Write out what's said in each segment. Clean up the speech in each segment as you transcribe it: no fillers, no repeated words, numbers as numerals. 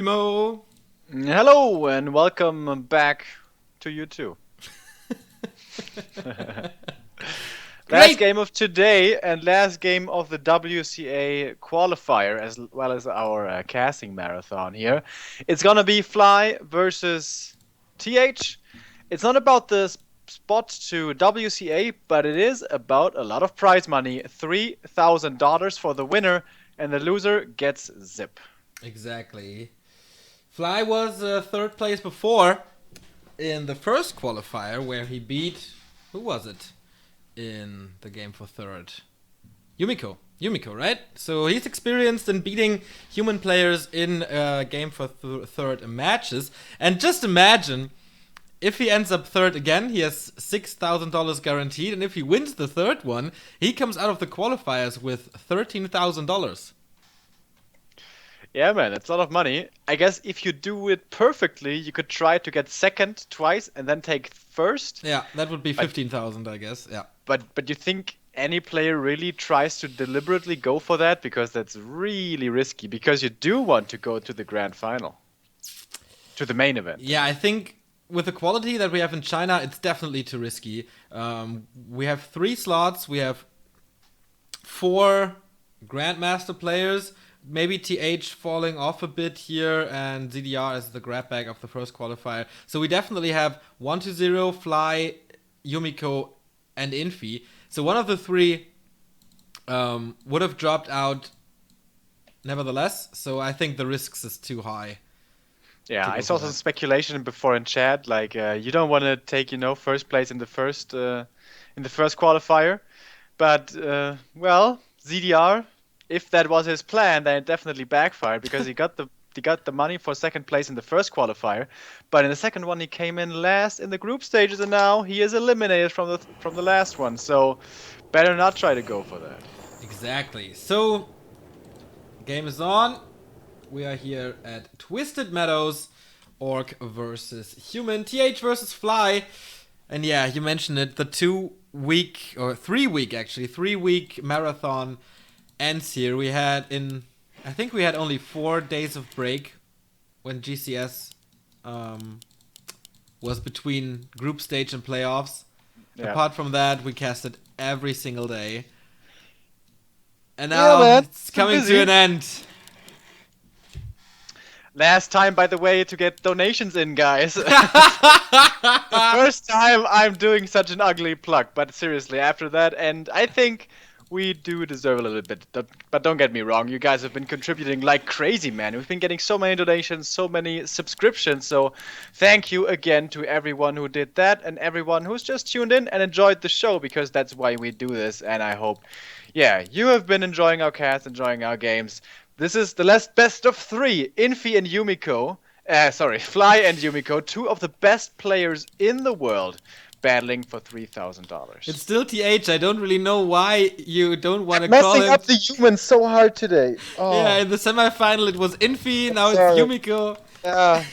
Remo. Hello and welcome back to you too. Last game of today and last game of the WCA qualifier, as well as our casting marathon here. It's gonna be Fly versus TH. It's not about the spot to WCA, but it is about a lot of prize money. $3,000 for the winner, and the loser gets zip. Exactly. Fly was third place before in the first qualifier, where he beat, who was it in the game for third? Yumiko, right? So he's experienced in beating human players in game for third matches. And just imagine, if he ends up third again, he has $6,000 guaranteed. And if he wins the third one, he comes out of the qualifiers with $13,000. Yeah, man, it's a lot of money. I guess if you do it perfectly, you could try to get second twice and then take first. Yeah, that would be 15,000, I guess. Yeah. But you think any player really tries to deliberately go for that? Because that's really risky. Because you do want to go to the grand final, to the main event. Yeah, I think with the quality that we have in China, it's definitely too risky. We have 3 slots. We have 4 Grandmaster players. Maybe TH falling off a bit here, and ZDR as the grab bag of the first qualifier. So we definitely have 1-0, Fly, Yumiko, and Infi. So one of the 3 would have dropped out nevertheless. So I think the risks is too high. Yeah, I saw some speculation before in chat, like you don't want to take, first place in the first qualifier, but well, ZDR. If that was his plan, then it definitely backfired because he got the money for second place in the first qualifier, but in the second one he came in last in the group stages, and now he is eliminated from the last one. So better not try to go for that. Exactly. So game is on. We are here at Twisted Meadows, Orc versus Human, TH versus Fly, and yeah, you mentioned it. The 3-week marathon ends here. I think we had only 4 days of break when GCS was between group stage and playoffs. Yeah. Apart from that, we casted every single day. And now it's coming to an end. Last time, by the way, to get donations in, guys. The first time I'm doing such an ugly plug, but seriously, after that, and I think we do deserve a little bit, but don't get me wrong, you guys have been contributing like crazy, man. We've been getting so many donations, so many subscriptions, so thank you again to everyone who did that and everyone who's just tuned in and enjoyed the show, because that's why we do this, and I hope, yeah, you have been enjoying our cast, enjoying our games. This is the last best of 3, Infi and Yumiko, Fly and Yumiko, 2 of the best players in the world, battling for $3,000. It's still TH. I don't really know why you don't want to call him. Messing up the humans so hard today. Oh. Yeah, in the semifinal it was Infi, now it's Yumiko.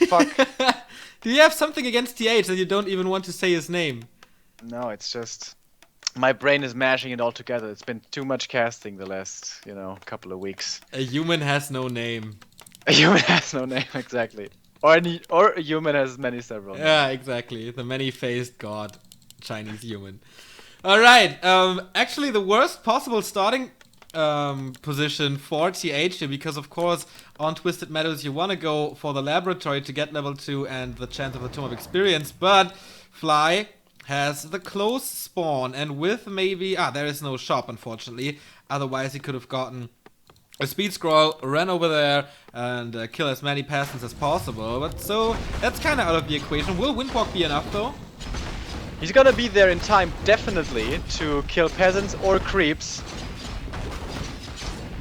Fuck. Do you have something against TH that you don't even want to say his name? No, it's just my brain is mashing it all together. It's been too much casting the last, couple of weeks. A human has no name. A human has no name, exactly. Or a human has several names. Yeah, exactly. The many-faced god, Chinese human. All right. Actually, the worst possible starting position for TH here, because of course on Twisted Meadows you want to go for the laboratory to get level 2 and the chance of the Tomb of Experience, but Fly has the close spawn, and with maybe there is no shop, unfortunately. Otherwise he could have gotten a speed scroll, ran over there, and kill as many peasants as possible. But so that's kind of out of the equation. Will Windwalk be enough though? He's gonna be there in time, definitely, to kill peasants or creeps.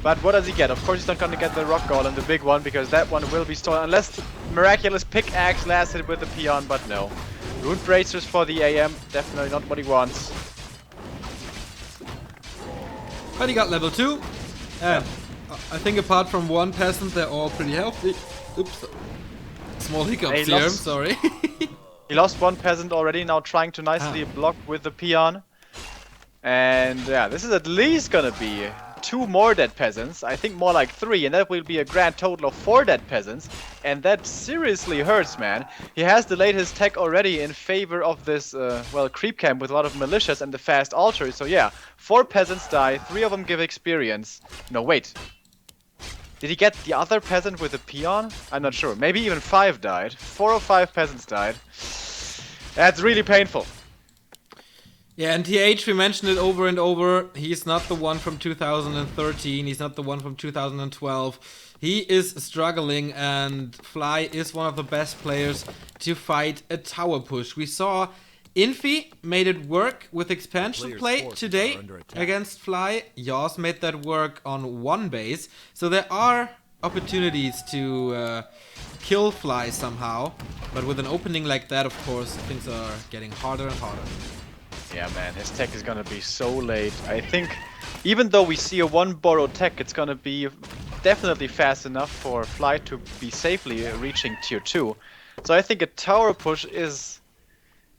But what does he get? Of course he's not gonna get the rock golem, the big one, because that one will be stolen. Unless miraculous pickaxe lasted with the peon, but no. Rune bracers for the AM, definitely not what he wants. But he got level 2. And I think apart from one peasant, they're all pretty healthy. Oops. Small hiccups here, I'm sorry. He lost one peasant already, now trying to nicely block with the peon. And yeah, this is at least gonna be 2 more dead peasants. I think more like 3, and that will be a grand total of 4 dead peasants. And that seriously hurts, man. He has delayed his tech already in favor of this, well, creep camp with a lot of militias and the fast altar. So yeah, 4 peasants die, 3 of them give experience. No, wait. Did he get the other peasant with a peon? I'm not sure. Maybe even 5 died. 4 or 5 peasants died. That's really painful. Yeah, and TH, we mentioned it over and over. He's not the one from 2013. He's not the one from 2012. He is struggling, and Fly is one of the best players to fight a tower push. We saw Infi made it work with expansion play today against Fly. Jaws made that work on 1 base. So there are opportunities to kill Fly somehow. But with an opening like that, of course, things are getting harder and harder. Yeah, man, his tech is gonna be so late. I think even though we see a 1 borrowed tech, it's gonna be definitely fast enough for Fly to be safely reaching tier 2. So I think a tower push is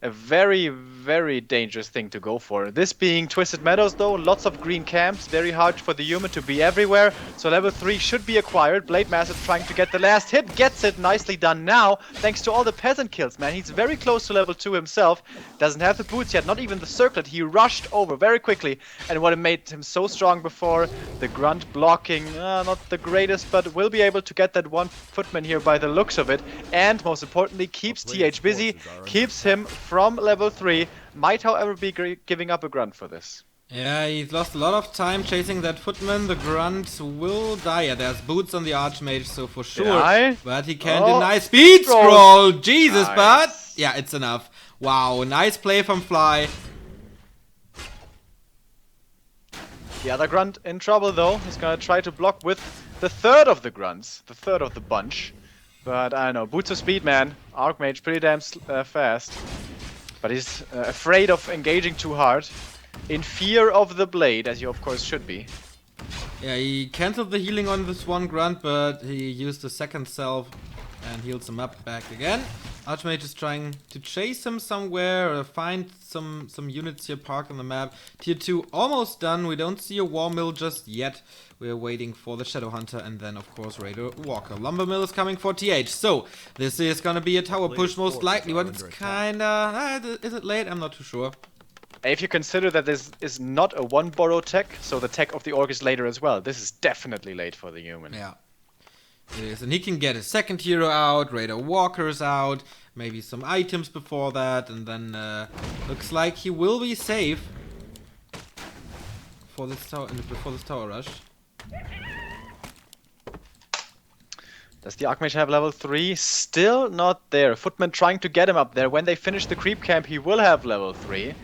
a very, very dangerous thing to go for. This being Twisted Meadows though, lots of green camps, very hard for the human to be everywhere, so level 3 should be acquired. Blade Master trying to get the last hit, gets it, nicely done now, thanks to all the peasant kills, man. He's very close to level 2 himself, doesn't have the boots yet, not even the circlet, he rushed over very quickly, and what made him so strong before, the grunt blocking, not the greatest, but will be able to get that 1 footman here by the looks of it, and most importantly, keeps TH busy, keeps him from level 3, might however be giving up a grunt for this. Yeah, he's lost a lot of time chasing that footman. The grunt will die. Yeah, there's boots on the Archmage, so for sure. But he can deny speed scroll. Jesus, nice. But yeah, it's enough. Wow, nice play from Fly. The other grunt in trouble though. He's gonna try to block with the 3rd of the grunts, the 3rd of the bunch. But I don't know, boots of speed, man. Archmage pretty damn fast. But he's afraid of engaging too hard. In fear of the blade, as you of course should be. Yeah, he cancelled the healing on this 1 grunt, but he used the 2nd self and heals him up back again. Archmage is trying to chase him somewhere or find some units here parked on the map. Tier 2 almost done. We don't see a war mill just yet. We're waiting for the Shadow Hunter and then of course Raider Walker. Lumber mill is coming for TH. So this is gonna be a tower push most likely, but it's kinda... is it late? I'm not too sure. If you consider that this is not a 1 borrow tech, so the tech of the Orc is later as well, this is definitely late for the human. Yeah. It is, and he can get his 2nd hero out, Raider Walker's out, maybe some items before that, and then looks like he will be safe for this tower rush. Does the Archmage have level 3? Still not there. Footman trying to get him up there. When they finish the creep camp, he will have level 3.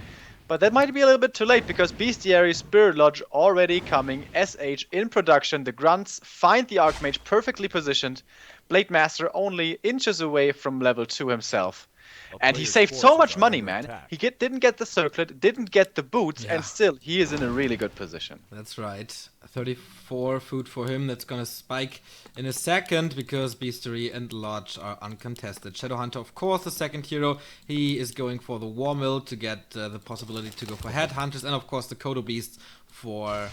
But that might be a little bit too late, because Bestiary Spirit Lodge already coming. SH in production. The grunts find the Archmage perfectly positioned. Blade Master only inches away from level 2 himself. And he saved so much money, man. He didn't get the circlet, didn't get the boots, and still he is in a really good position. That's right. 34 food for him. That's gonna spike in a second because Bestiary and Lodge are uncontested. Shadowhunter, of course, the 2nd hero. He is going for the War Mill to get the possibility to go for Headhunters, and of course the Kodo Beasts for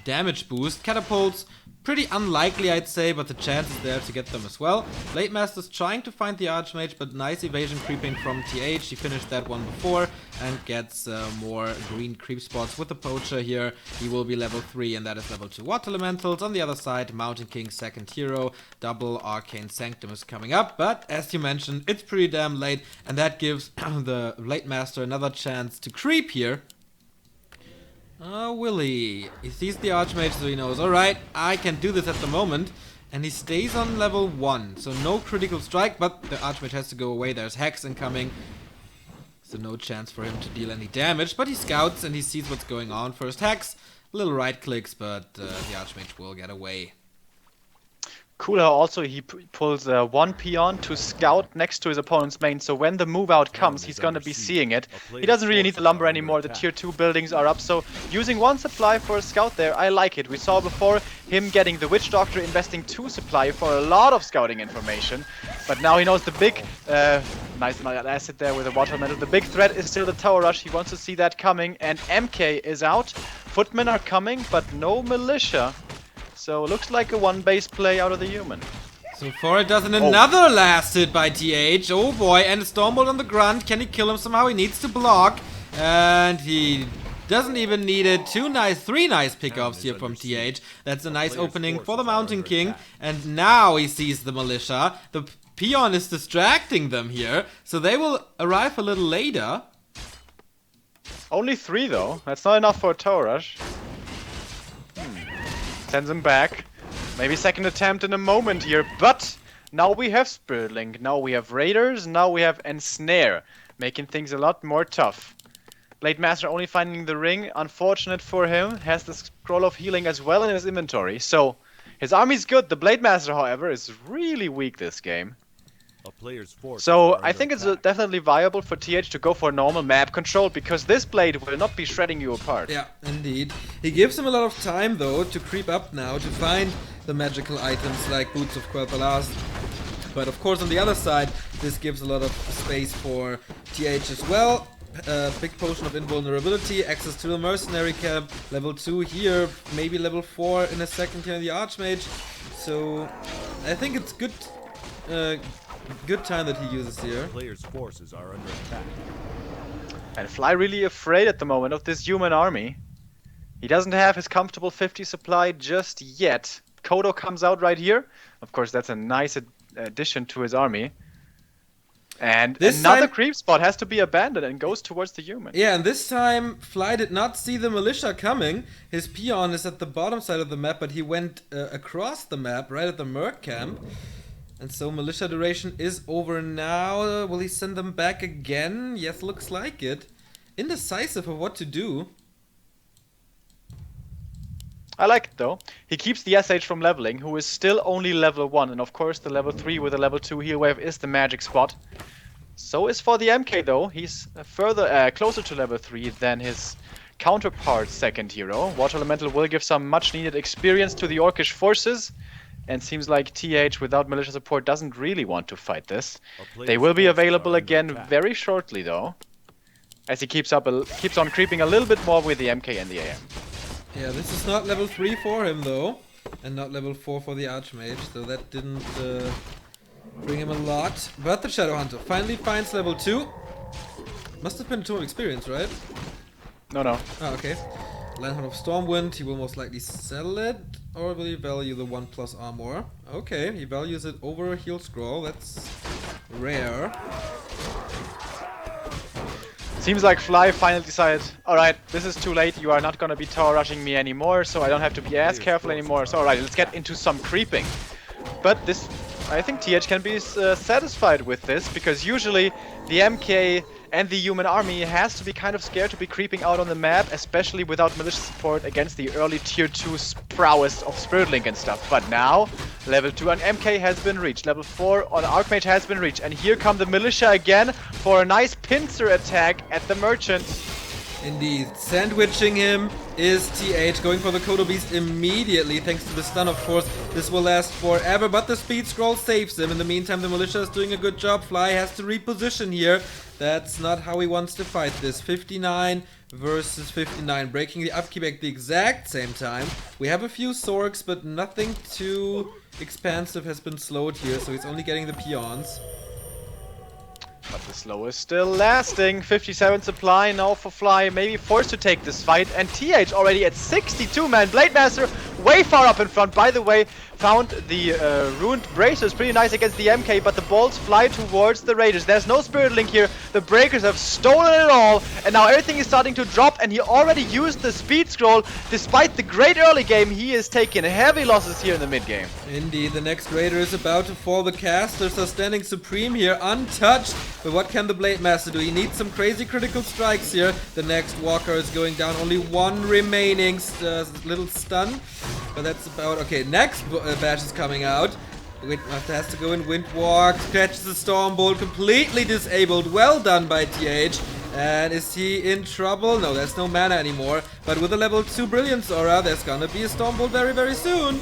damage boost. Catapults, pretty unlikely I'd say, but the chance is there to get them as well. Blade Master's trying to find the Archmage, but nice evasion creeping from TH. He finished that one before and gets more green creep spots with the Poacher here. He will be level 3 and that is level 2 Water Elementals. On the other side, Mountain King 2nd hero, double Arcane Sanctum is coming up, but as you mentioned, it's pretty damn late and that gives the Blade Master another chance to creep here. Willy. He sees the Archmage, so he knows, alright, I can do this at the moment. And he stays on level 1, so no critical strike, but the Archmage has to go away. There's Hex incoming, so no chance for him to deal any damage. But he scouts and he sees what's going on. First Hex, little right clicks, but the Archmage will get away. Cool how also he pulls 1 peon to scout next to his opponent's main, so when the move out comes, he's gonna be seeing it. He doesn't really need the lumber anymore, the tier 2 buildings are up, so using 1 supply for a scout there, I like it. We saw before him getting the Witch Doctor, investing 2 supply for a lot of scouting information, but now he knows the big, nice asset there with the water metal. The big threat is still the tower rush, he wants to see that coming, and MK is out. footmen are coming, but no militia. So looks like a one-base play out of the human. So far it does, and another last hit by TH. Oh boy, and a Stormbolt on the grunt. Can he kill him somehow? He needs to block. And he doesn't even need it. Three nice pickups here from TH. That's a nice opening for the Mountain King. And now he sees the militia. The peon is distracting them here. So they will arrive a little later. Only 3 though. That's not enough for a tower rush. Sends him back. Maybe second attempt in a moment here, but now we have Spirit Link, now we have Raiders, now we have Ensnare, making things a lot more tough. Blade Master only finding the ring, unfortunate for him, has the Scroll of Healing as well in his inventory, so his army's good. The Blade Master, however, is really weak this game. So I think it's definitely viable for TH to go for normal map control, because this blade will not be shredding you apart. Yeah, indeed. He gives him a lot of time though to creep up now, to find the magical items like Boots of Qualifier. But of course on the other side, this gives a lot of space for TH as well. Big potion of invulnerability, access to the mercenary camp, level 2 here, maybe level 4 in a second here in the Archmage. So I think it's good. Good time that he uses here. Players' forces are under attack. And Fly really afraid at the moment of this human army. He doesn't have his comfortable 50 supply just yet. Kodo comes out right here. Of course, that's a nice addition to his army. And this another creep spot has to be abandoned and goes towards the human. Yeah, and this time Fly did not see the militia coming. His peon is at the bottom side of the map, but he went across the map right at the Merc camp. And so militia duration is over now. Will he send them back again? Yes, looks like it. Indecisive of what to do. I like it though. He keeps the SH from leveling, who is still only level 1. And of course the level 3 with a level 2 heal wave is the magic spot. So is for the MK though. He's further closer to level 3 than his counterpart second hero. Water Elemental will give some much needed experience to the Orcish forces. And seems like TH without militia support doesn't really want to fight this. They will be available again very shortly though, as he keeps on creeping a little bit more with the MK and the AM. Yeah, this is not level 3 for him though, and not level 4 for the Archmage, so that didn't bring him a lot. But the Shadow Hunter finally finds level 2. Must have been a ton of experience, right? No. Oh, okay. Landhorn of Stormwind, he will most likely sell it, or will he value the 1+ armor? Okay, he values it over a heal scroll, that's rare. Seems like Fly finally decided, alright, this is too late, you are not gonna be tower rushing me anymore, so I don't have to be as careful anymore, so alright, let's get into some creeping. But this, I think TH can be satisfied with this, because usually the MK and the human army has to be kind of scared to be creeping out on the map, especially without militia support against the early tier 2 prowess of Spirit Link and stuff. But now, level 2 on MK has been reached, level 4 on Archmage has been reached, and here come the militia again for a nice pincer attack at the merchant. Indeed, sandwiching him is TH, going for the Kodo Beast immediately, thanks to the stun, of course. This will last forever, but the speed scroll saves him. In the meantime, the militia is doing a good job. Fly has to reposition here. That's not how he wants to fight this. 59 versus 59, breaking the upkeep at the exact same time. We have a few Sorks, but nothing too expansive has been slowed here, so he's only getting the peons. But the slow is still lasting. 57 supply now for Fly, maybe forced to take this fight. And TH already at 62 man. Blade Master way far up in front. By the way, found the ruined bracers pretty nice against the MK, but the balls fly towards the Raiders. There's no Spirit Link here. The breakers have stolen it all, and now everything is starting to drop, and he already used the speed scroll. Despite the great early game, he is taking heavy losses here in the mid game. Indeed, the next Raider is about to fall. The casters are standing supreme here, untouched. But what can the Blade Master do? He needs some crazy critical strikes here. The next Walker is going down. Only one remaining little stun. But that's about... Okay, next batch is coming out. Windmaster has to go in Windwalk. Catches the Stormbolt. Completely disabled. Well done by TH. And is he in trouble? No, there's no mana anymore. But with a level 2 Brilliance Aura, there's gonna be a Stormbolt very, very soon.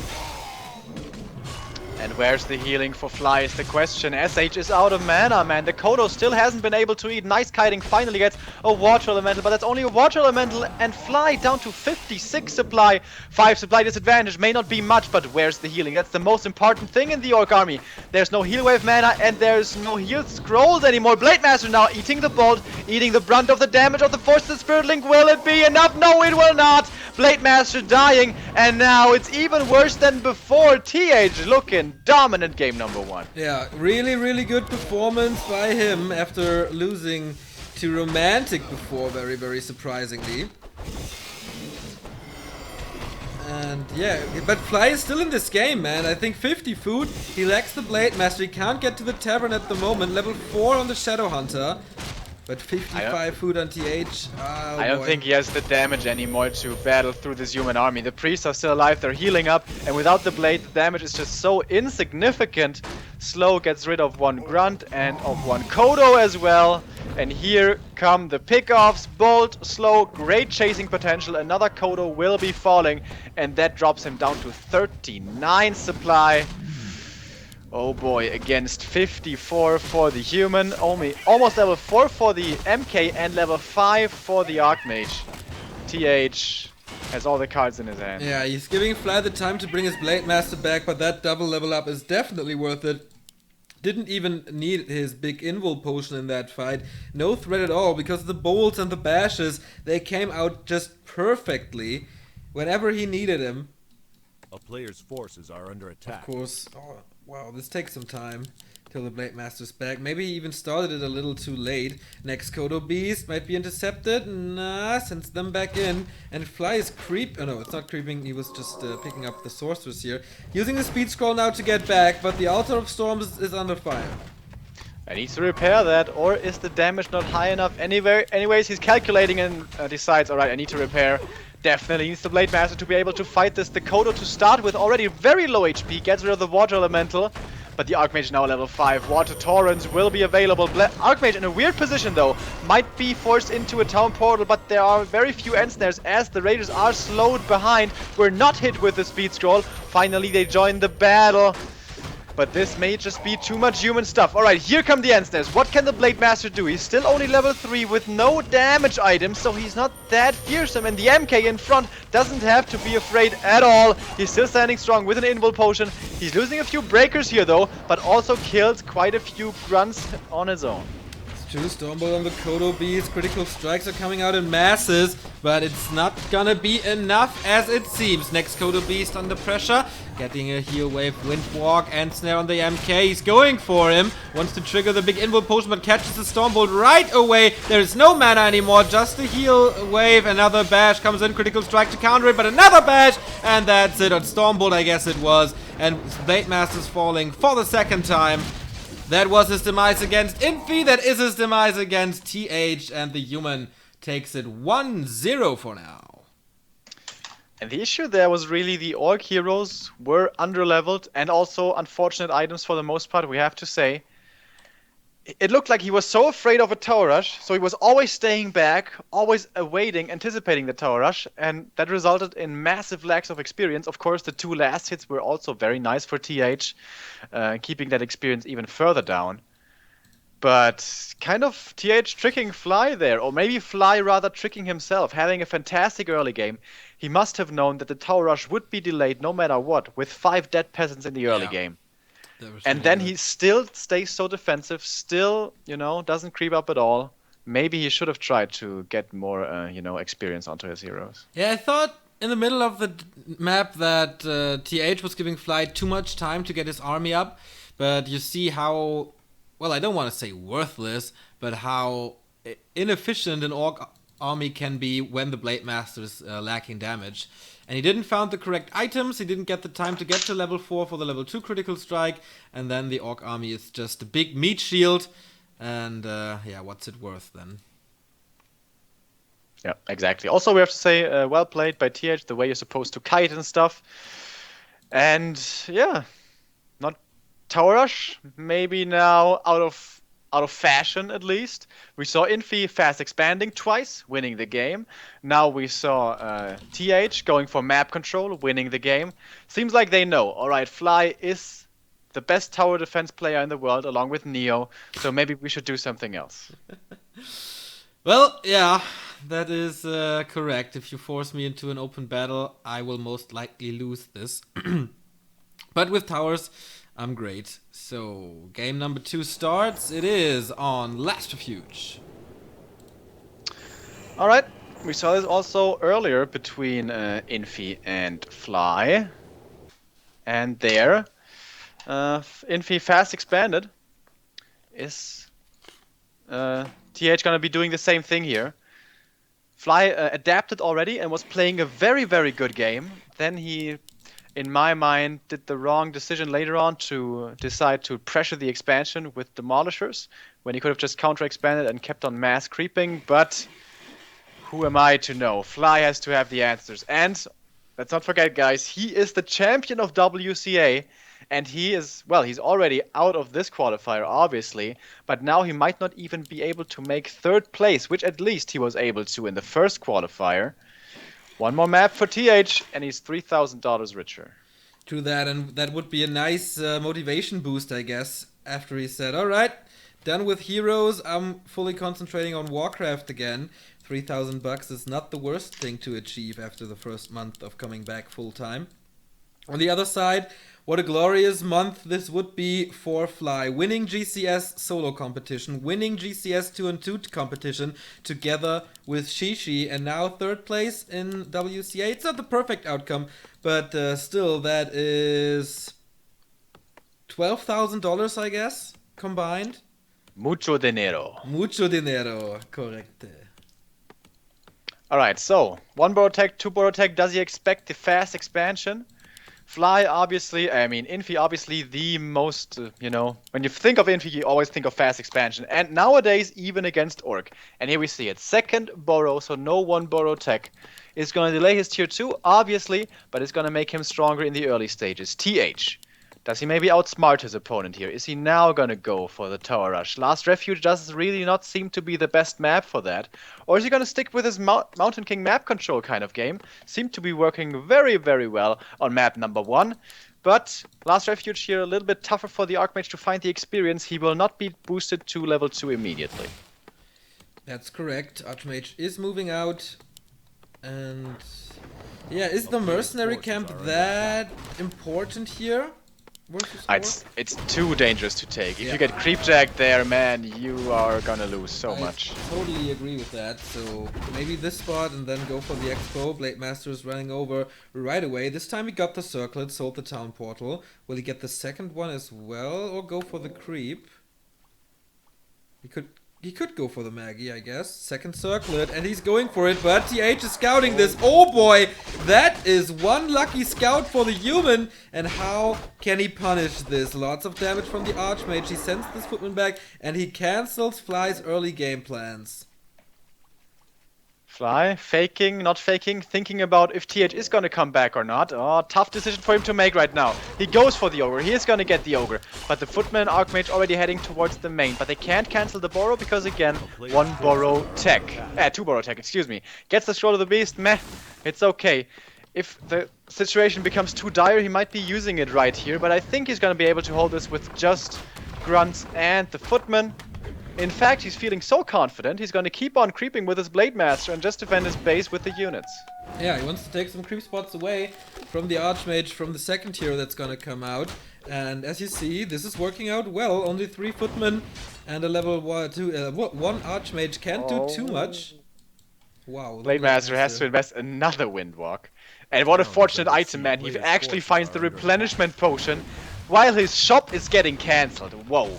And where's the healing for Fly is the question. SH is out of mana, man. The Kodo still hasn't been able to eat. Nice kiting finally gets a water elemental, but that's only a water elemental, and Fly down to 56 supply. 5 supply disadvantage may not be much, but where's the healing? That's the most important thing in the Orc army. There's no heal wave mana, and there's no heal scrolls anymore. Blade Master now eating the bolt, eating the brunt of the damage of the Force of the Spirit Link. Will it be enough? No, it will not. Blade Master dying, and now it's even worse than before. TH looking dominant game number 1. Yeah, really, really good performance by him after losing to Romantic before, very, very surprisingly. And yeah, but Fly is still in this game, man. I think 50 food, he lacks the Blade Master, he can't get to the Tavern at the moment. Level 4 on the Shadow Hunter. But 55 food on TH. Oh, I don't think he has the damage anymore to battle through this human army. The priests are still alive, they're healing up, and without the blade, the damage is just so insignificant. Slow gets rid of 1 grunt and of 1 Kodo as well. And here come the pickoffs. Bolt, Slow, great chasing potential. Another Kodo will be falling, and that drops him down to 39 supply. Oh boy, against 54 for the human, almost level 4 for the MK and level 5 for the Archmage. TH has all the cards in his hand. Yeah, he's giving Fly the time to bring his Blade Master back, but that double level up is definitely worth it. Didn't even need his big invul potion in that fight. No threat at all, because the bolts and the bashes, they came out just perfectly whenever he needed him. A player's forces are under attack. Of course. Oh, wow, this takes some time till the Blade Master's back. Maybe he even started it a little too late. Next Kodo Beast might be intercepted. Nah, sends them back in. And Fly is oh no, it's not creeping. He was just picking up the Sorceress here. Using the speed scroll now to get back, but the Altar of Storms is under fire. I need to repair that, or is the damage not high enough? Anyways, he's calculating and decides, alright, I need to repair. Definitely needs the Blade Master to be able to fight this. The Kodo to start with already very low HP, gets rid of the Water Elemental. But the Archmage now level 5. Water Torrents will be available. Archmage in a weird position though. Might be forced into a town portal, but there are very few end snares as the Raiders are slowed behind. We're not hit with the speed scroll. Finally they join the battle. But this may just be too much human stuff. Alright, here come the end snares. What can the Blade Master do? He's still only level 3 with no damage items, so he's not that fearsome. And the MK in front doesn't have to be afraid at all. He's still standing strong with an invul potion. He's losing a few breakers here though, but also killed quite a few grunts on his own. True, Stormbolt on the Kodo Beast. Critical strikes are coming out in masses, but it's not gonna be enough as it seems. Next Kodo Beast under pressure, getting a heal wave, Windwalk and snare on the MK. He's going for him, wants to trigger the big invul potion, but catches the Stormbolt right away. There is no mana anymore, just a heal wave. Another bash comes in, critical strike to counter it, but another bash, and that's it. On Stormbolt, I guess it was, and Blade Master's falling for the second time. That was his demise against Infi. That is his demise against TH. And the human takes it 1-0 for now. And the issue there was really the Orc heroes were underleveled and also unfortunate items for the most part, we have to say. It looked like he was so afraid of a tower rush, so he was always staying back, always awaiting, anticipating the tower rush, and that resulted in massive lacks of experience. Of course, the 2 last hits were also very nice for TH, keeping that experience even further down. But kind of TH tricking Fly there, or maybe Fly rather tricking himself, having a fantastic early game. He must have known that the tower rush would be delayed no matter what, with 5 dead peasants in the early game. And then he still stays so defensive, still, doesn't creep up at all. Maybe he should have tried to get more, experience onto his heroes. Yeah, I thought in the middle of the map that TH was giving Fly too much time to get his army up. But you see how, well, I don't want to say worthless, but how inefficient an Orc army can be when the Blade Master is lacking damage. And he didn't find the correct items, he didn't get the time to get to level 4 for the level 2 critical strike, and then the Orc army is just a big meat shield, and yeah, what's it worth then? Yeah, exactly. Also, we have to say, well played by TH, the way you're supposed to kite and stuff. And yeah, not Tower Rush, maybe now out of fashion at least. We saw Infi fast expanding twice, winning the game. Now we saw TH going for map control, winning the game. Seems like they know, alright, Fly is the best tower defense player in the world, along with Neo. So maybe we should do something else. Well, yeah, that is correct. If you force me into an open battle, I will most likely lose this. But with towers, I'm great. So, game number 2 starts. It is on Lastrifuge. Alright, we saw this also earlier between Infi and Fly. And there, Infi fast expanded. Is TH gonna be doing the same thing here? Fly adapted already and was playing a very, very good game. Then he, in my mind, did the wrong decision later on to decide to pressure the expansion with Demolishers, when he could have just counter-expanded and kept on mass creeping, but who am I to know? Fly has to have the answers. And let's not forget, guys, he is the champion of WCA, and he is, well, he's already out of this qualifier, obviously, but now he might not even be able to make 3rd place, which at least he was able to in the first qualifier. One more map for TH, and he's $3,000 richer. True that, and that would be a nice motivation boost, I guess, after he said, alright, done with heroes, I'm fully concentrating on Warcraft again. $3,000 is not the worst thing to achieve after the first month of coming back full-time. On the other side, what a glorious month this would be for Fly. Winning GCS solo competition, winning GCS 2-on-2 competition together with Shishi, and now 3rd place in WCA. It's not the perfect outcome, but still, that is $12,000, I guess, combined. Mucho dinero. Mucho dinero, correcte. Alright, so 1 borrow tech, 2 borrow tech. Does he expect the fast expansion? Fly, obviously, I mean, Infi, obviously, the most, you know, when you think of Infi, you always think of fast expansion. And nowadays, even against Orc. And here we see it. 2nd borrow, so no 1 borrow tech. Is going to delay his tier 2, obviously, but it's going to make him stronger in the early stages. TH. Does he maybe outsmart his opponent here? Is he now going to go for the Tower Rush? Last Refuge does really not seem to be the best map for that. Or is he going to stick with his Mountain King map control kind of game? Seemed to be working very, very well on map number 1. But Last Refuge here a little bit tougher for the Archmage to find the experience. He will not be boosted to level 2 immediately. That's correct. Archmage is moving out. And yeah, is the mercenary camp that important here? It's too dangerous to take. If you get creepjacked there, man, you are gonna lose so much. I totally agree with that. So maybe this spot and then go for the expo. Blade Master is running over right away. This time he got the circlet, sold the town portal. Will he get the second one as well, or go for the creep? He could go for the Maggie, I guess. Second circlet, and he's going for it, but TH is scouting this. Oh boy, that is one lucky scout for the human. And how can he punish this? Lots of damage from the Archmage. He sends this footman back, and he cancels Fly's early game plans. Fly, faking, not faking, thinking about if TH is gonna come back or not. Oh, tough decision for him to make right now. He goes for the Ogre, he is gonna get the Ogre. But the Footman and Archmage already heading towards the main. But they can't cancel the Borrow because, again, 1 Borrow tech. 2 Borrow tech, excuse me. Gets the Scroll of the Beast, meh, it's okay. If the situation becomes too dire, he might be using it right here. But I think he's gonna be able to hold this with just Grunts and the Footman. In fact, he's feeling so confident, he's going to keep on creeping with his Blade Master and just defend his base with the units. Yeah, he wants to take some creep spots away from the Archmage, from the second hero that's going to come out. And as you see, this is working out well. Only 3 footmen and a level 1 Archmage can't do too much. Wow. Blade Master has to invest another Windwalk. And what a fortunate item, man. He actually finds the replenishment potion while his shop is getting cancelled. Whoa.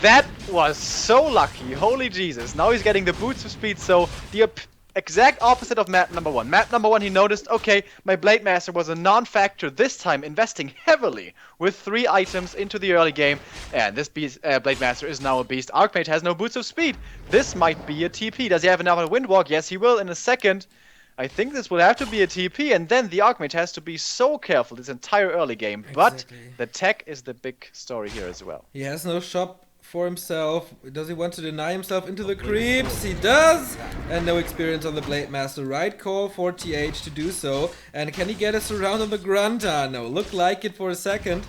That was so lucky, holy Jesus. Now he's getting the boots of speed, so the exact opposite of map number 1. Map number 1, he noticed, okay, my Blade Master was a non-factor this time, investing heavily with 3 items into the early game. And this beast, Blade Master is now a beast. Archmage has no boots of speed. This might be a TP. Does he have another Windwalk? Yes, he will in a second. I think this will have to be a TP, and then the Archmage has to be so careful this entire early game. Exactly. But the tech is the big story here as well. He has no shop for himself. Does he want to deny himself into the creeps? He does! And no experience on the Blade Master. Right call for TH to do so. And can he get a surround on the Grunta? No, looked like it for a second.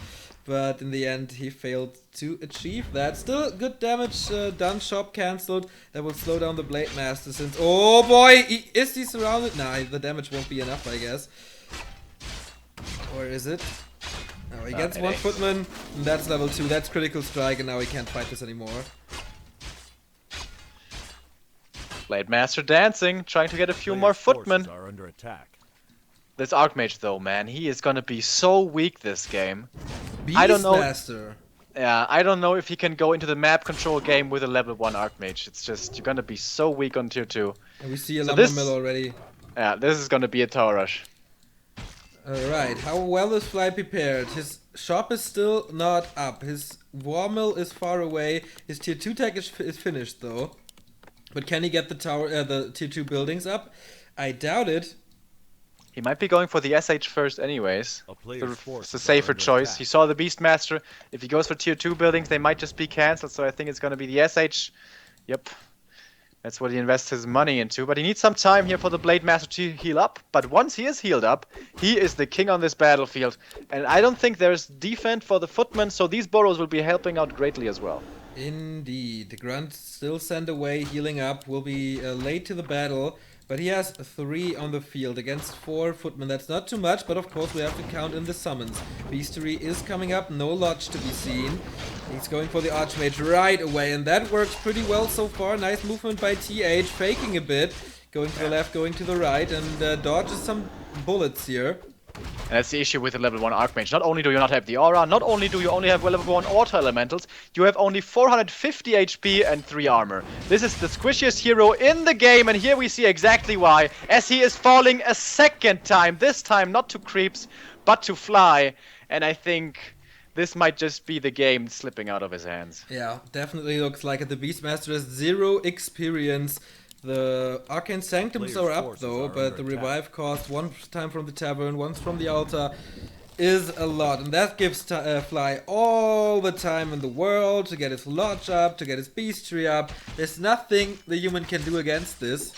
but in the end he failed to achieve that. Still good damage done, shop cancelled. That will slow down the Blade Master since... Oh boy! Is he surrounded? Nah, the damage won't be enough, I guess. Or is it? No, he gets one footman, and that's level 2. That's critical strike, and now he can't fight this anymore. Blade Master dancing, trying to get a few more footmen. Are under attack. This Archmage though, man, he is gonna be so weak this game. I don't know. Master. Yeah, I don't know if he can go into the map control game with a level 1 Archmage. It's just, you're gonna be so weak on tier 2. And we see a lumber mill already. Yeah, this is gonna be a tower rush. Alright, how well is Fly prepared? His shop is still not up. His war mill is far away. His tier 2 tech is finished though. But can he get the tower, the tier 2 buildings up? I doubt it. He might be going for the SH first anyways. It's a safer choice. Attack. He saw the Beastmaster. If he goes for tier 2 buildings, they might just be cancelled, so I think it's going to be the SH. Yep. That's what he invests his money into. But he needs some time here for the Blade Master to heal up. But once he is healed up, he is the king on this battlefield. And I don't think there's defense for the footmen, so these burrows will be helping out greatly as well. Indeed. The Grunt still sent away, healing up, will be late to the battle. But he has 3 on the field against 4 footmen. That's not too much, but of course we have to count in the summons. Beastery is coming up, no lodge to be seen. He's going for the Archmage right away, and that works pretty well so far. Nice movement by TH, faking a bit. Going to the left, going to the right, and dodges some bullets here. And that's the issue with the level 1 Archmage. Not only do you not have the aura, not only do you only have level 1 auto elementals, you have only 450 HP and 3 armor. This is the squishiest hero in the game, and here we see exactly why, as he is falling a second time. This time not to creeps, but to Fly. And I think this might just be the game slipping out of his hands. Yeah, definitely looks like it. The Beastmaster has 0 experience. The Arcane Sanctums are up though, but the revive cost, one time from the tavern, once from the altar, is a lot. And that gives Fly all the time in the world to get his lodge up, to get his beastry up. There's nothing the human can do against this.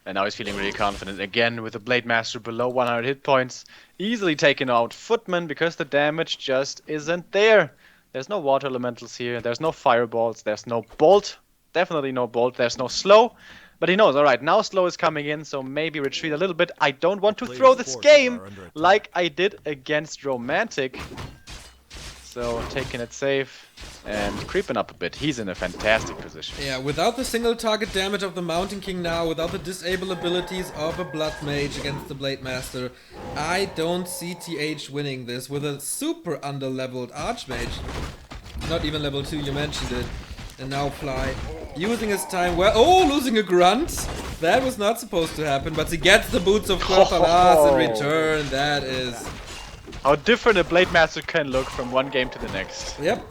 And now he's feeling really confident again with the Blade Master below 100 hit points. Easily taken out footmen because the damage just isn't there. There's no water elementals here, there's no fireballs, there's no bolt. Definitely no bolt, there's no slow. But he knows, alright, now slow is coming in, so maybe retreat a little bit. I don't want to throw this game like I did against Romantic. So taking it safe and creeping up a bit. He's in a fantastic position. Yeah, without the single target damage of the Mountain King now, without the disable abilities of a Blood Mage against the Blade Master, I don't see TH winning this with a super under-leveled Archmage. Not even level 2, you mentioned it. And now Fly using his time well. Oh, losing a grunt. That was not supposed to happen, but he gets the boots of Qualifier in return. That is how different a Blade Master can look from one game to the next. Yep.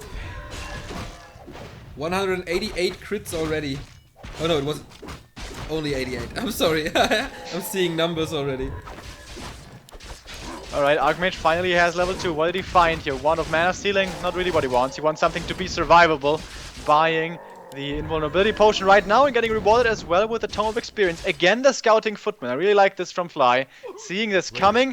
188 crits already. Oh no, it was only 88. I'm sorry. I'm seeing numbers already. Alright, Archmage finally has level 2. What did he find here? Wand of Mana Stealing? Not really what he wants. He wants something to be survivable. Buying the invulnerability potion right now and getting rewarded as well with the Tome of Experience. Again, the Scouting Footman. I really like this from Fly. Seeing this coming,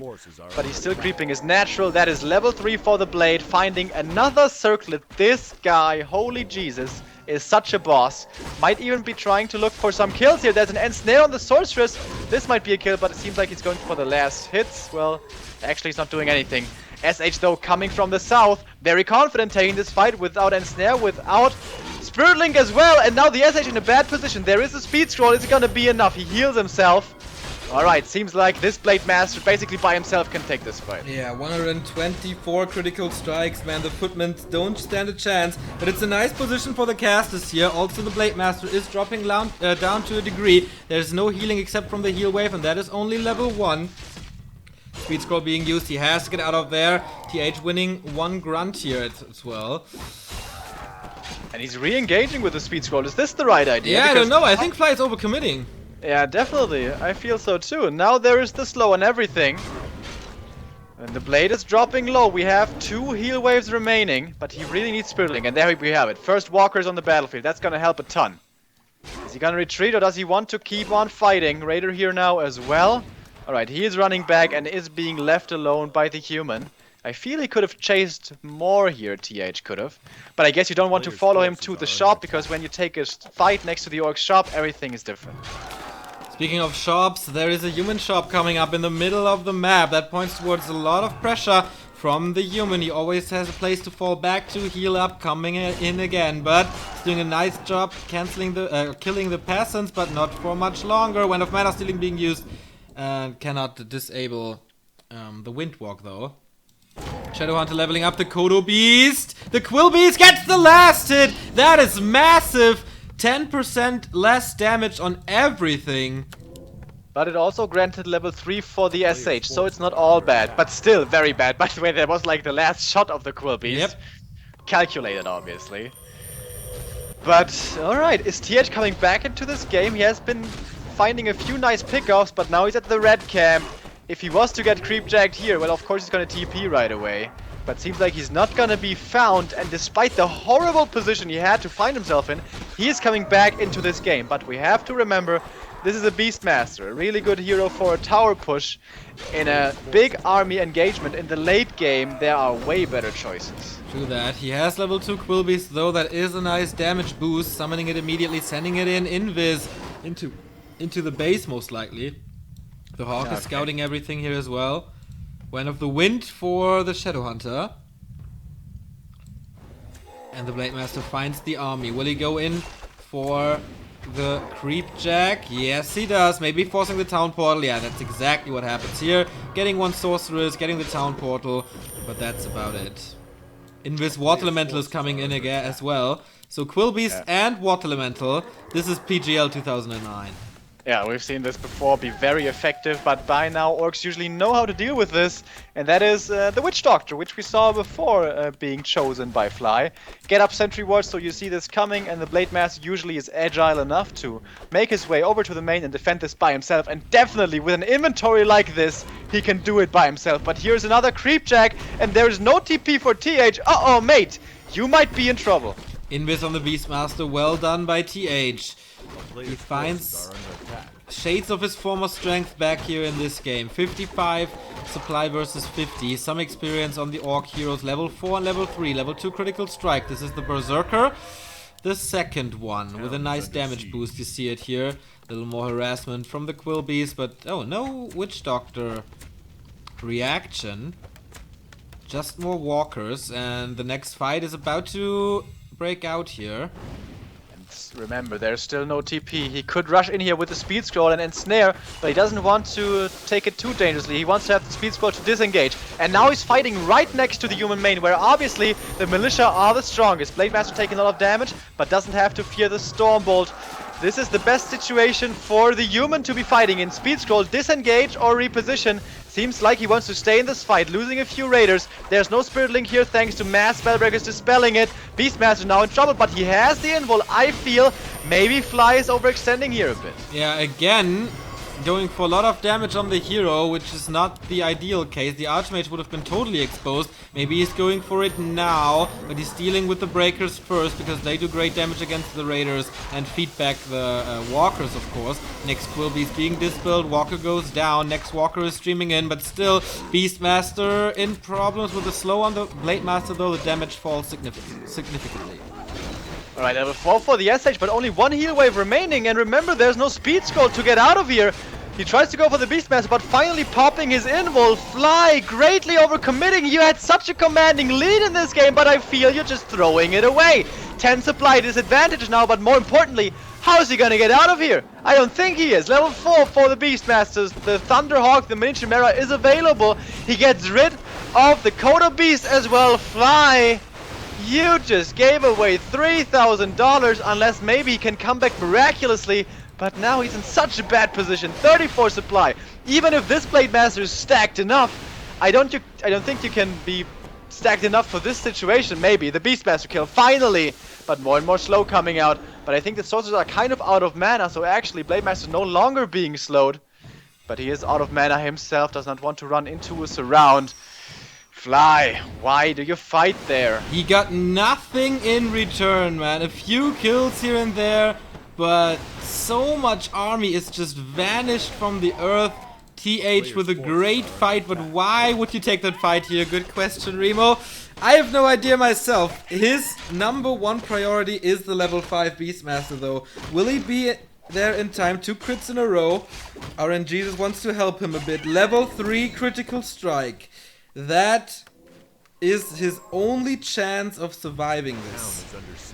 but he's still creeping is natural. That is level 3 for the Blade. Finding another circlet. This guy, holy Jesus, is such a boss. Might even be trying to look for some kills here. There's an ensnare on the Sorceress. This might be a kill, but it seems like he's going for the last hits. Well, actually he's not doing anything. SH though coming from the south, very confident taking this fight without ensnare, without Spirit Link as well, and now the SH in a bad position. There is a speed scroll, is it gonna be enough? He heals himself. Alright, seems like this Blade Master basically by himself can take this fight. Yeah, 124 critical strikes, man. The footmen don't stand a chance, but it's a nice position for the casters here. Also, the Blade Master is dropping down to a degree. There's no healing except from the heal wave, and that is only level 1. Speed scroll being used, he has to get out of there. TH winning 1 grunt here as well. And he's re-engaging with the speed scroll. Is this the right idea? Yeah, I don't know. I think Fly is overcommitting. Yeah, definitely. I feel so too. Now there is the slow and everything. And the blade is dropping low. We have 2 heal waves remaining, but he really needs Spirit Link. And there we have it. First walkers on the battlefield. That's gonna help a ton. Is he gonna retreat or does he want to keep on fighting? Raider here now as well. Alright, he is running back and is being left alone by the human. I feel he could have chased more here, TH could have. But I guess you don't want to Players' follow him forces to the are shop, under because when you take a fight next to the Orc shop, everything is different. Speaking of shops, there is a human shop coming up in the middle of the map. That points towards a lot of pressure from the human. He always has a place to fall back to, heal up, coming in again. But he's doing a nice job canceling the, killing the peasants, but not for much longer. When of mana stealing being used, and cannot disable the Windwalk though. Shadowhunter leveling up the Kodo Beast. The Quill Beast gets the last hit. That is massive. 10% less damage on everything. But it also granted level 3 for the SH, so it's not all bad, but still very bad. By the way, that was like the last shot of the Quill Beast. Yep. Calculated, obviously. But, alright, is TH coming back into this game? He has been finding a few nice pickoffs, but now he's at the red camp. If he was to get creep-jacked here, well, of course he's gonna TP right away. But seems like he's not gonna be found, and despite the horrible position he had to find himself in, he is coming back into this game. But we have to remember, this is a Beastmaster, a really good hero for a tower push. In a big army engagement in the late game, there are way better choices. True that. He has level 2 Quill Beast though, that is a nice damage boost. Summoning it immediately, sending it in invis into the base most likely. The Hawk is scouting everything here as well. Wind of the Wind for the Shadowhunter. And the Blade Master finds the army. Will he go in for the Creep Jack? Yes, he does. Maybe forcing the Town Portal. Yeah, that's exactly what happens here. Getting one Sorceress, getting the Town Portal. But that's about it. Invis Water Elemental is coming in again as well. So Quill Beast and Water Elemental. This is PGL 2009. Yeah, we've seen this before be very effective, but by now orcs usually know how to deal with this, and that is the Witch Doctor, which we saw before being chosen by Fly. Get up sentry wards so you see this coming, and the Blade Master usually is agile enough to make his way over to the main and defend this by himself, and definitely with an inventory like this, he can do it by himself. But here's another Creepjack, and there is no TP for TH. Uh-oh, mate, you might be in trouble. Invis on the Beastmaster, well done by TH. He finds shades of his former strength back here in this game. 55 supply versus 50. Some experience on the Orc heroes. Level 4 and level 3. Level 2 critical strike. This is the Berserker. The second one with a nice damage boost. You see it here. A little more harassment from the Quill Beast. But, oh, no Witch Doctor reaction. Just more walkers. And the next fight is about to break out here. Remember, there's still no TP. He could rush in here with the speed scroll and ensnare, but he doesn't want to take it too dangerously. He wants to have the speed scroll to disengage. And now he's fighting right next to the human main, where obviously the militia are the strongest. Blade Master taking a lot of damage, but doesn't have to fear the Stormbolt. This is the best situation for the human to be fighting in. Speed scroll, disengage or reposition. Seems like he wants to stay in this fight, losing a few raiders. There's no Spirit Link here thanks to Mass Spellbreakers dispelling it. Beastmaster now in trouble, but he has the invul. I feel maybe Fly is overextending here a bit. Yeah, again, going for a lot of damage on the hero, which is not the ideal case. The Archmage would have been totally exposed. Maybe he's going for it now, but he's dealing with the Breakers first because they do great damage against the Raiders and feed back the Walkers, of course. Next Quill Beast being dispelled, Walker goes down, next Walker is streaming in, but still Beastmaster in problems with the slow on the Blade Master, though the damage falls significantly. Alright, level 4 for the SH, but only one heal wave remaining, and remember, there's no speed scroll to get out of here. He tries to go for the Beastmaster, but finally popping his invul. Fly, greatly overcommitting. You had such a commanding lead in this game, but I feel you're just throwing it away. 10 supply disadvantage now, but more importantly, how is he gonna get out of here? I don't think he is. Level 4 for the Beastmasters. The Thunderhawk, the Miniature Mera, is available. He gets rid of the Kodo Beast as well. Fly, you just gave away $3,000 unless maybe he can come back miraculously. But now he's in such a bad position. 34 supply. Even if this Blade Master is stacked enough, I don't think you can be stacked enough for this situation. Maybe the Beastmaster kill finally, but more and more slow coming out. But I think the sorcerers are kind of out of mana, so actually Blade Master is no longer being slowed. But he is out of mana himself. Does not want to run into a surround. Fly, why do you fight there? He got nothing in return, man. A few kills here and there, but so much army is just vanished from the earth. TH with a great fight, but why would you take that fight here? Good question, Remo. I have no idea myself. His number one priority is the level 5 Beastmaster though. Will he be there in time? 2 crits in a row. RNG just wants to help him a bit. Level 3 critical strike. That is his only chance of surviving this.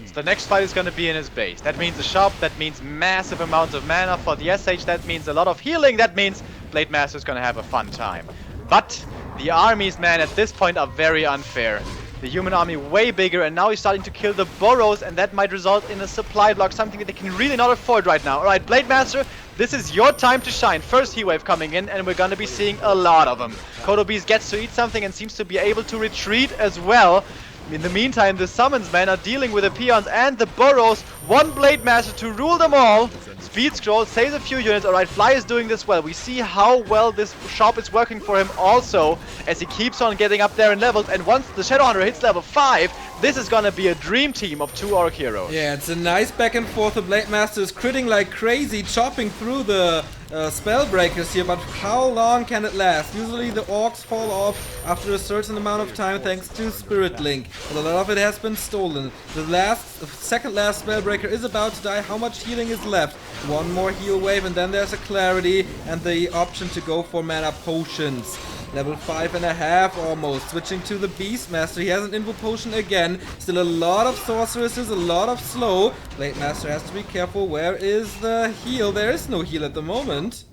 So the next fight is going to be in his base. That means a shop, that means massive amounts of mana for the SH, that means a lot of healing, that means Blade Master is going to have a fun time. But the armies, man, at this point are very unfair. The human army way bigger, and now he's starting to kill the burrows, and that might result in a supply block, something that they can really not afford right now. Alright, Blade Master, this is your time to shine. First heat wave coming in, and we're gonna be seeing a lot of them. Kodobeast gets to eat something and seems to be able to retreat as well. In the meantime, the summons men are dealing with the peons and the burrows. One Blade Master to rule them all. Speed scroll saves a few units. Alright, Fly is doing this well. We see how well this shop is working for him also, as he keeps on getting up there in levels. And once the Shadowhunter hits level 5, this is gonna be a dream team of 2 Orc heroes. Yeah, it's a nice back and forth. The Blade Master is critting like crazy, chopping through the spell breakers here, but how long can it last? Usually the orcs fall off after a certain amount of time thanks to Spirit Link, but a lot of it has been stolen. The second last spell breaker is about to die. How much healing is left? One more heal wave, and then there's a clarity and the option to go for mana potions. Level 5.5 almost. Switching to the Beastmaster. He has an Invo Potion again. Still a lot of sorceresses, a lot of slow. Blade Master has to be careful. Where is the heal? There is no heal at the moment.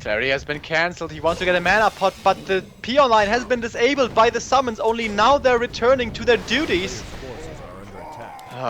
Clarity has been cancelled. He wants to get a mana pot, but the peon line has been disabled by the summons. Only now they're returning to their duties.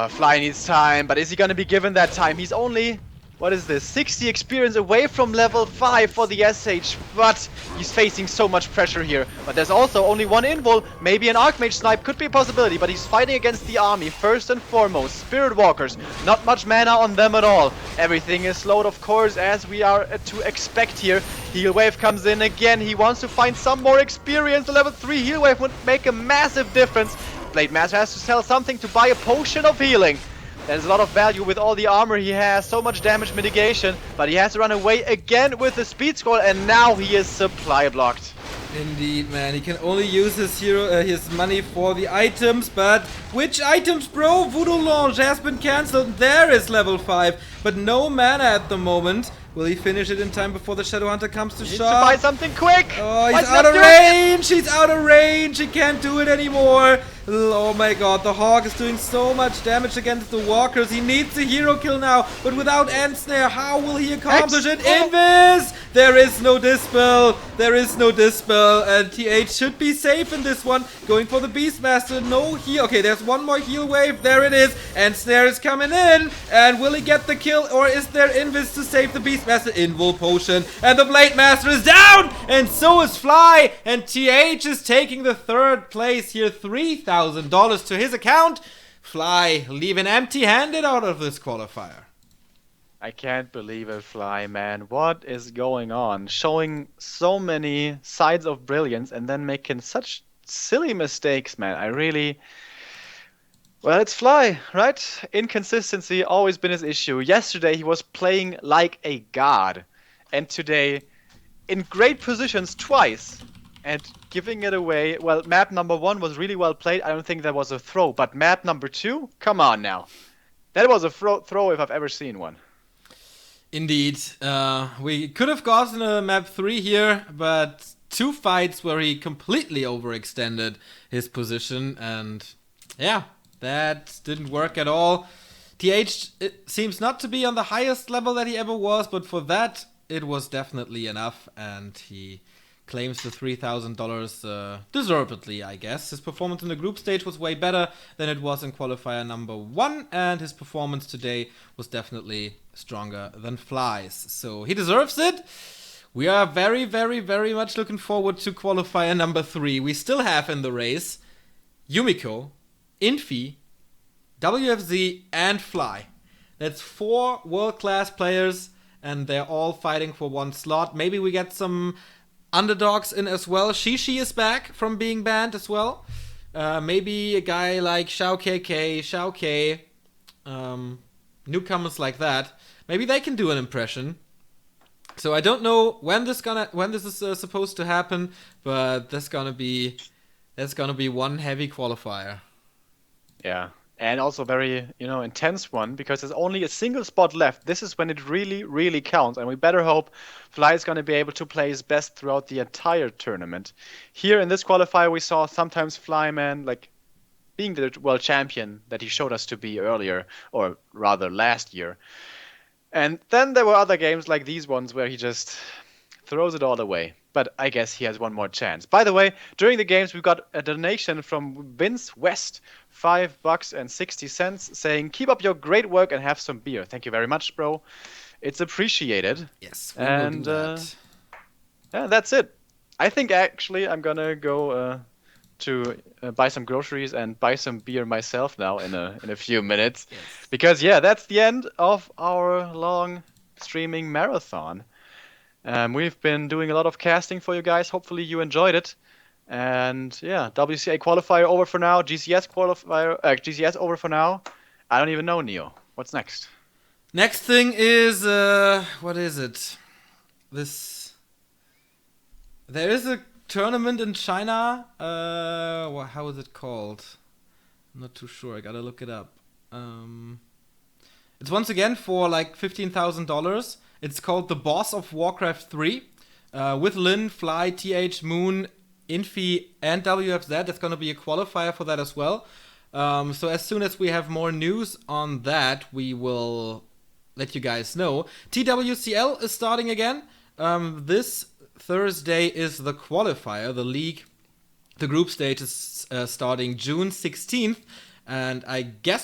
Fly needs time, but is he going to be given that time? He's only, what is this, 60 experience away from level 5 for the SH, but he's facing so much pressure here. But there's also only one invul. Maybe an Archmage snipe could be a possibility, but he's fighting against the army first and foremost. Spirit Walkers, not much mana on them at all. Everything is slowed, of course, as we are to expect here. Heal wave comes in again. He wants to find some more experience. The level 3 heal wave would make a massive difference. Blade Master has to sell something to buy a potion of healing. There's a lot of value with all the armor he has, so much damage mitigation, but he has to run away again with the speed scroll, and now he is supply blocked. Indeed, man. He can only use his money for the items, but which items, bro? Voodoo Launch has been cancelled. There is level 5, but no mana at the moment. Will he finish it in time before the Shadowhunter comes to He needs shop? to buy something quick! Oh, he's out of range! He's out of range! He can't do it anymore! Oh my god, the Hawk is doing so much damage against the Walkers. He needs a hero kill now, but without End Snare, how will he accomplish it? Invis! There is no Dispel! There is no Dispel, and TH should be safe in this one. Going for the Beastmaster, no heal. Okay, there's one more heal wave, there it is. End Snare is coming in, and will he get the kill, or is there Invis to save the Beastmaster? Invul Potion, and the Blade Master is down, and so is Fly, and TH is taking the 3rd place here, $3,000 to his account. Fly leaving empty-handed out of this qualifier. I can't believe it, Fly, man. What is going on? Showing so many sides of brilliance and then making such silly mistakes, man. I really... Well, it's Fly, right? Inconsistency always been his issue. Yesterday he was playing like a god, and today in great positions twice and giving it away. Well, map number 1 was really well played. I don't think that was a throw, but map number 2, come on now. That was a throw if I've ever seen one. Indeed. We could have gotten a map 3 here, but 2 fights where he completely overextended his position, and yeah. That didn't work at all. TH it seems not to be on the highest level that he ever was, but for that, it was definitely enough, and he claims the $3,000 deservedly, I guess. His performance in the group stage was way better than it was in qualifier number 1, and his performance today was definitely stronger than Fly's. So he deserves it. We are very, very, very much looking forward to qualifier number 3. We still have in the race Yumiko, Infi, WFZ, and Fly. That's 4 world-class players, and they're all fighting for 1 slot. Maybe we get some underdogs in as well. Shishi is back from being banned as well. Maybe a guy like Shao KK, Shao K, newcomers like that. Maybe they can do an impression. So I don't know when this is supposed to happen, but that's gonna be one heavy qualifier. Yeah. And also very, intense one because there's only a single spot left. This is when it really, really counts. And we better hope Fly is going to be able to play his best throughout the entire tournament. Here in this qualifier, we saw sometimes Flyman, like, being the world champion that he showed us to be earlier, or rather last year. And then there were other games like these ones where he just throws it all away. But I guess he has one more chance. By the way, during the games, we got a donation from Vince West, $5.60, saying, "Keep up your great work and have some beer." Thank you very much, bro. It's appreciated. Yes, we will do that. Yeah, that's it. I think actually I'm gonna go to buy some groceries and buy some beer myself now in a few minutes, Yes. because that's the end of our long streaming marathon. We've been doing a lot of casting for you guys. Hopefully you enjoyed it. And WCA qualifier over for now. GCS over for now. I don't even know, Neo. What's next? Next thing is what is it? There is a tournament in China. How is it called? I'm not too sure. I gotta look it up. It's once again for like $15,000. It's called the Boss of Warcraft 3 with Lin, Fly, TH, Moon, Infi, and WFZ. There's gonna be a qualifier for that as well. So as soon as we have more news on that, we will let you guys know. TWCL is starting again. This Thursday is the qualifier. The league, the group stage is starting June 16th. And I guess